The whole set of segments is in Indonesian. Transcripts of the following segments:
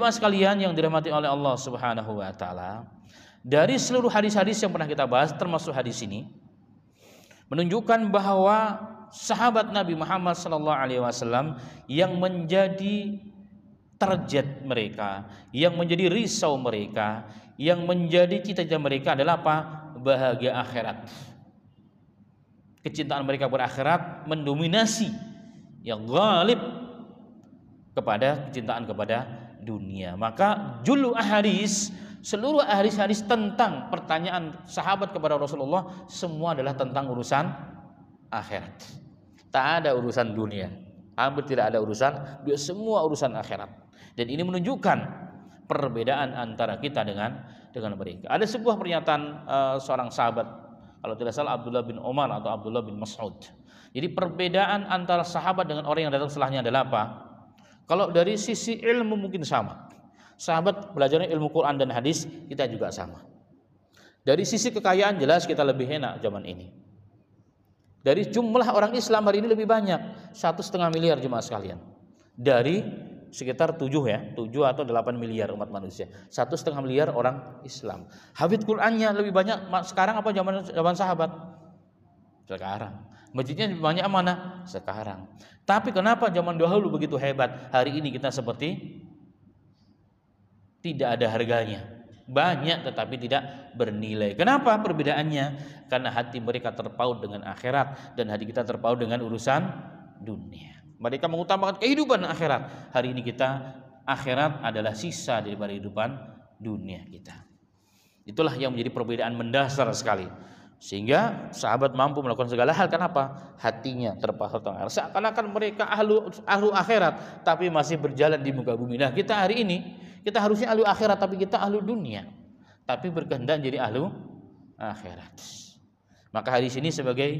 jemaah sekalian yang dirahmati oleh Allah Subhanahu wa taala, dari seluruh hadis-hadis yang pernah kita bahas termasuk hadis ini menunjukkan bahwa sahabat Nabi Muhammad SAW yang menjadi target mereka, yang menjadi risau mereka, yang menjadi cita-cita mereka adalah apa? Bahagia akhirat. Kecintaan mereka berakhirat mendominasi, yang ghalib kepada kecintaan kepada dunia. Maka julu ahadis, seluruh hadis-hadis tentang pertanyaan sahabat kepada Rasulullah semua adalah tentang urusan akhirat. Tak ada urusan dunia, hampir tidak ada urusan, semua urusan akhirat. Dan ini menunjukkan perbedaan antara kita dengan mereka. Ada sebuah pernyataan seorang sahabat, kalau tidak salah Abdullah bin Umar atau Abdullah bin Mas'ud. Jadi perbedaan antara sahabat dengan orang yang datang setelahnya adalah apa? Kalau dari sisi ilmu mungkin sama. Sahabat belajarnya ilmu Quran dan hadis, kita juga sama. Dari sisi kekayaan jelas kita lebih enak zaman ini. Dari jumlah orang Islam hari ini lebih banyak, 1,5 miliar jemaah sekalian. Dari sekitar 7 atau 8 miliar umat manusia, 1,5 miliar orang Islam. Hafidz Qur'annya lebih banyak sekarang apa zaman sahabat? Sekarang. Masjidnya lebih banyak mana? Sekarang. Tapi kenapa zaman dahulu begitu hebat, hari ini kita seperti tidak ada harganya? Banyak tetapi tidak bernilai. Kenapa perbedaannya? Karena hati mereka terpaut dengan akhirat dan hati kita terpaut dengan urusan dunia. Mereka mengutamakan kehidupan akhirat. Hari ini kita akhirat adalah sisa daripada kehidupan dunia kita. Itulah yang menjadi perbedaan mendasar sekali. Sehingga sahabat mampu melakukan segala hal. Kenapa? Hatinya terpaut dengan akhirat. Seakan-akan mereka ahlu akhirat tapi masih berjalan di muka bumi. Nah, kita hari ini kita harusnya ahlu akhirat tapi kita ahlu dunia. Tapi berkehendak jadi ahlu akhirat. Maka hadis ini sebagai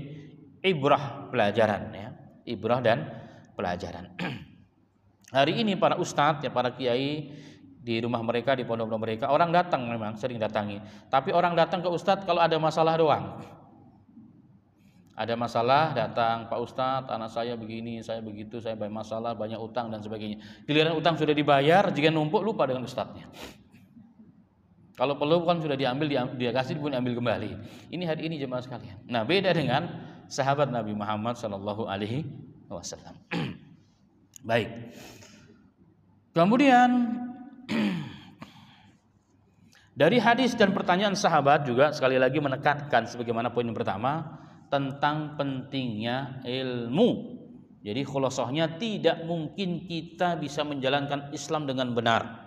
ibrah pelajaran ya. Ibrah dan pelajaran. Hari ini para ustadz, para kiai di rumah mereka, di pondok mereka, orang datang memang sering datangi. Tapi orang datang ke ustadz kalau ada masalah doang. Ada masalah datang, Pak Ustadz, anak saya begini, saya begitu, saya banyak masalah, banyak utang dan sebagainya. Giliran utang sudah dibayar, jika numpuk lupa dengan ustadznya. Kalau perlu kan sudah diambil, dia kasih pun diambil kembali. Ini hari ini jemaah sekalian. Nah, beda dengan sahabat Nabi Muhammad SAW. Baik. Kemudian dari hadis dan pertanyaan sahabat juga sekali lagi menekankan sebagaimana poin yang pertama tentang pentingnya ilmu. Jadi khulasohnya tidak mungkin kita bisa menjalankan Islam dengan benar.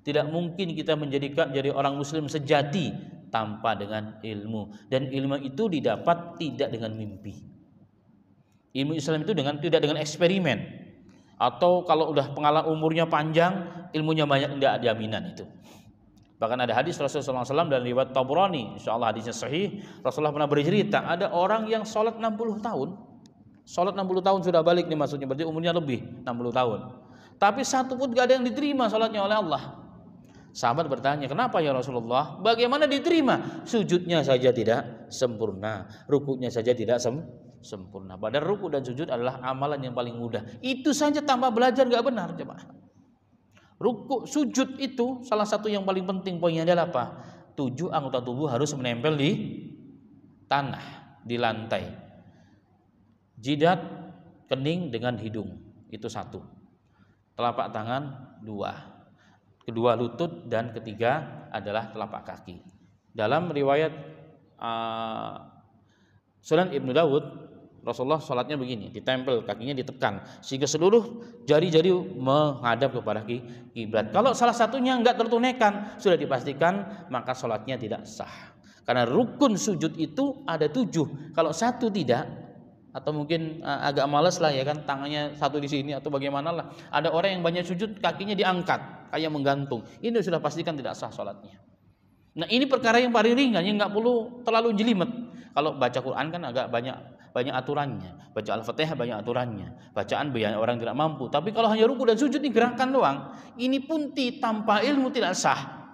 Tidak mungkin kita menjadi orang muslim sejati tanpa dengan ilmu. Dan ilmu itu didapat tidak dengan mimpi. Ilmu Islam itu tidak dengan eksperimen. Atau kalau udah pengalaman umurnya panjang, ilmunya banyak, tidak ada jaminan itu. Bahkan ada hadis Rasulullah SAW dan riwayat Tabrani, insyaallah hadisnya sahih. Rasulullah pernah bercerita, ada orang yang sholat 60 tahun. Sholat 60 tahun sudah balik nih maksudnya, berarti umurnya lebih 60 tahun. Tapi satu pun gak ada yang diterima sholatnya oleh Allah. Sahabat bertanya, kenapa ya Rasulullah? Bagaimana diterima? Sujudnya saja tidak sempurna, rukuknya saja tidak sempurna. Padahal ruku dan sujud adalah amalan yang paling mudah. Itu saja tanpa belajar gak benar, coba. Ruku, sujud itu salah satu yang paling penting poinnya adalah apa? 7 anggota tubuh harus menempel di tanah, di lantai. Jidat, kening dengan hidung, itu 1. Telapak tangan 2. Kedua lutut dan ketiga adalah telapak kaki. Dalam riwayat Sunan Ibnu Dawud, Rasulullah sholatnya begini, ditempel, kakinya ditekan sehingga seluruh jari-jari menghadap kepada kiblat. Kalau salah satunya enggak tertunaikan, sudah dipastikan maka sholatnya tidak sah. Karena rukun sujud itu ada 7. Kalau 1 tidak, atau mungkin agak malas lah ya kan, tangannya 1 di sini atau bagaimana lah. Ada orang yang banyak sujud, kakinya diangkat kayak menggantung. Ini sudah pastikan tidak sah sholatnya. Nah, ini perkara yang paling ringan, yang nggak perlu terlalu jelimet. Kalau baca Quran kan agak banyak aturannya. Baca Al-Fatihah banyak aturannya. Bacaan banyak orang tidak mampu. Tapi kalau hanya ruku dan sujud ini gerakan doang, ini pun tanpa ilmu tidak sah.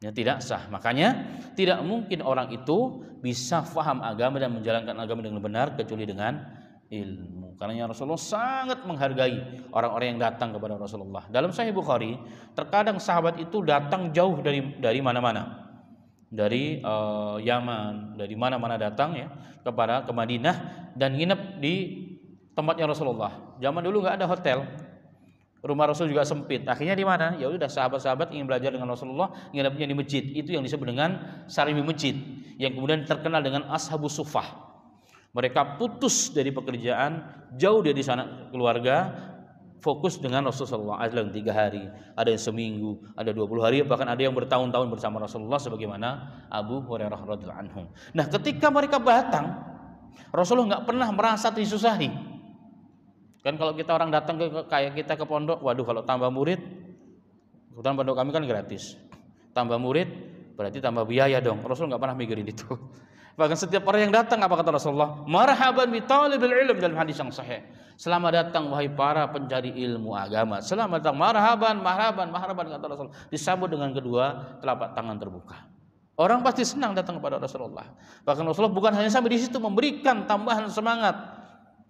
Ya, tidak sah. Makanya tidak mungkin orang itu bisa faham agama dan menjalankan agama dengan benar kecuali dengan ilmu. Karena Rasulullah sangat menghargai orang-orang yang datang kepada Rasulullah. Dalam Sahih Bukhari, terkadang sahabat itu datang jauh dari mana-mana. Dari Yaman, dari mana-mana datang ya ke Madinah dan nginep di tempatnya Rasulullah. Zaman dulu nggak ada hotel. Rumah Rasul juga sempit. Akhirnya di mana? Ya udah, sahabat-sahabat ingin belajar dengan Rasulullah, nginepnya di masjid. Itu yang disebut dengan sarimi masjid, yang kemudian terkenal dengan Ashabus Suffah. Mereka putus dari pekerjaan, jauh dari sana keluarga, fokus dengan Rasulullah. Ada yang 3 hari, ada yang seminggu, ada 20 hari, bahkan ada yang bertahun-tahun bersama Rasulullah, sebagaimana Abu Hurairah radhiyallahu anhu. Nah, ketika mereka datang, Rasulullah nggak pernah merasa disusahi. Kan kalau kita orang datang kayak kita ke pondok, waduh, kalau tambah murid, kebetulan pondok kami kan gratis, tambah murid berarti tambah biaya dong. Rasul nggak pernah mikirin itu. Bahkan setiap orang yang datang, apa kata Rasulullah? Marhaban bi talibil ilm, dalam hadis yang sahih. Selamat datang wahai para pencari ilmu agama. Selamat datang, marhaban, marhaban, marhaban, kata Rasul. Disambut dengan kedua telapak tangan terbuka. Orang pasti senang datang kepada Rasulullah. Bahkan Rasulullah bukan hanya sampai di situ, memberikan tambahan semangat.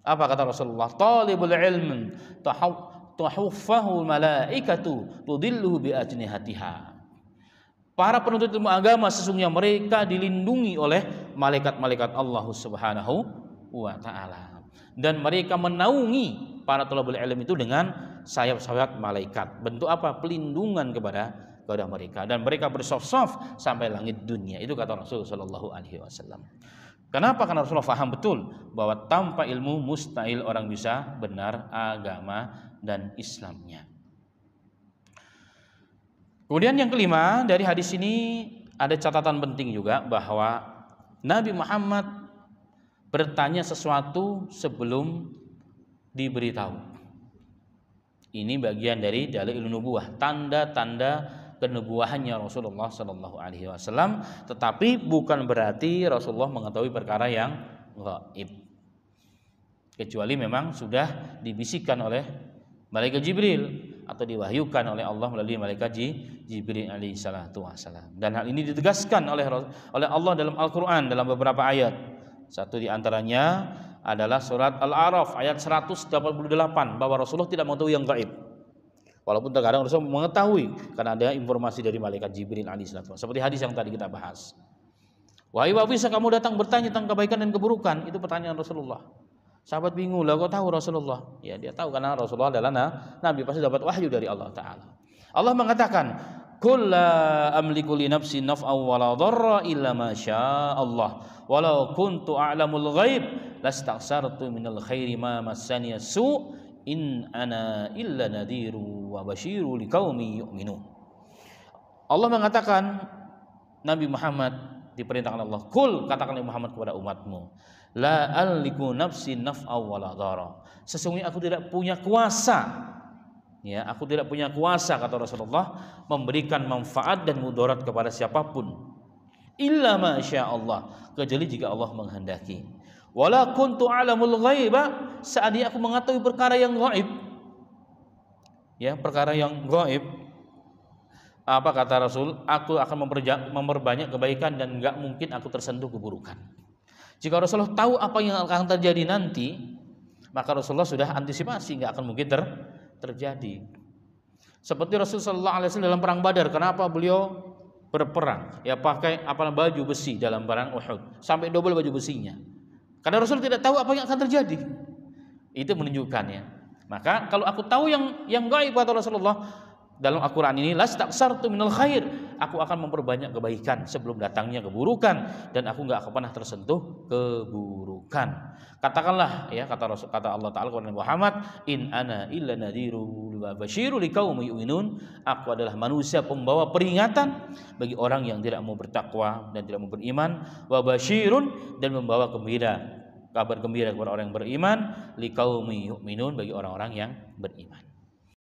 Apa kata Rasulullah? Talibul ilm tahuffahu malaikatu tudilluhu bi ajnihatiha. Para penuntut ilmu agama sesungguhnya mereka dilindungi oleh malaikat-malaikat Allah Subhanahu wa taala. Dan mereka menaungi para talibul ilm itu dengan sayap-sayap malaikat. Bentuk apa? Pelindungan kepada mereka, dan mereka bersaf-saf sampai langit dunia. Itu kata Rasul sallallahu alaihi wasallam. Kenapa? Karena Rasulullah faham betul bahwa tanpa ilmu mustahil orang bisa benar agama dan Islamnya. Kemudian yang kelima, dari hadis ini ada catatan penting juga bahwa Nabi Muhammad bertanya sesuatu sebelum diberitahu. Ini bagian dari dalailun nubuwah, tanda-tanda kenubuahannya Rasulullah Sallallahu Alaihi Wasallam, tetapi bukan berarti Rasulullah mengetahui perkara yang gaib, kecuali memang sudah dibisikkan oleh malaikat Jibril atau diwahyukan oleh Allah melalui malaikat Jibril alaihi salatu wasallam. Dan hal ini ditegaskan oleh Allah dalam Al-Quran dalam beberapa ayat. Satu di antaranya adalah surat Al-A'raf ayat 188, bahwa Rasulullah tidak mengetahui yang gaib. Walaupun terkadang Rasul mengetahui karena ada informasi dari malaikat Jibril alaihissalam. Seperti hadis yang tadi kita bahas. Wahai Wafisa, kamu datang bertanya tentang kebaikan dan keburukan. Itu pertanyaan Rasulullah. Sahabat bingung, lah kok tahu Rasulullah? Ya, dia tahu karena Rasulullah adalah Nabi, pasti dapat wahyu dari Allah Ta'ala. Allah mengatakan, Qul la amliku li nafsi naf'aw wa la dharra illa ma syaa Allah. Walau kuntu a'lamul ghaib lastaghsartu minal khairi ma massani su' in ana illa nadhiru wa basyiru liqaumi yu'minun. Allah mengatakan, Nabi Muhammad diperintahkan Allah, Qul, katakan Muhammad kepada umatmu, la alliku nafsi naf'a wa la dhara. Sesungguhnya aku tidak punya kuasa, ya, aku tidak punya kuasa, kata Rasulullah, memberikan manfaat dan mudarat kepada siapapun, illa ma syaa Allah, kecuali jika Allah menghendaki. Wala kuntu alamul ghaiba, saat aku mengetahui perkara yang gaib. Ya, perkara yang gaib. Apa kata Rasul? Aku akan memperbanyak kebaikan dan enggak mungkin aku tersentuh keburukan. Jika Rasulullah tahu apa yang akan terjadi nanti, maka Rasulullah sudah antisipasi, enggak akan mungkin terjadi. Seperti Rasul sallallahu alaihi wasallam dalam perang Badar, kenapa beliau berperang? Ya, pakai baju besi dalam perang Uhud, sampai double baju besinya. Karena Rasul tidak tahu apa yang akan terjadi. Itu menunjukkannya. Maka kalau aku tahu yang gaib, kata Rasulullah dalam Al-Quran ini, lastaghsartu minal khair, aku akan memperbanyak kebaikan sebelum datangnya keburukan, dan aku enggak akan pernah tersentuh keburukan. Katakanlah, ya, kata Allah Ta'ala kepada Muhammad, in ana illa nadhiru wa basyiru liqaumi yu'minun, aku adalah manusia pembawa peringatan bagi orang yang tidak mau bertakwa dan tidak mau beriman, wa basyirun, dan membawa kabar gembira kepada orang yang beriman, liqaumi yu'minun, bagi orang-orang yang beriman.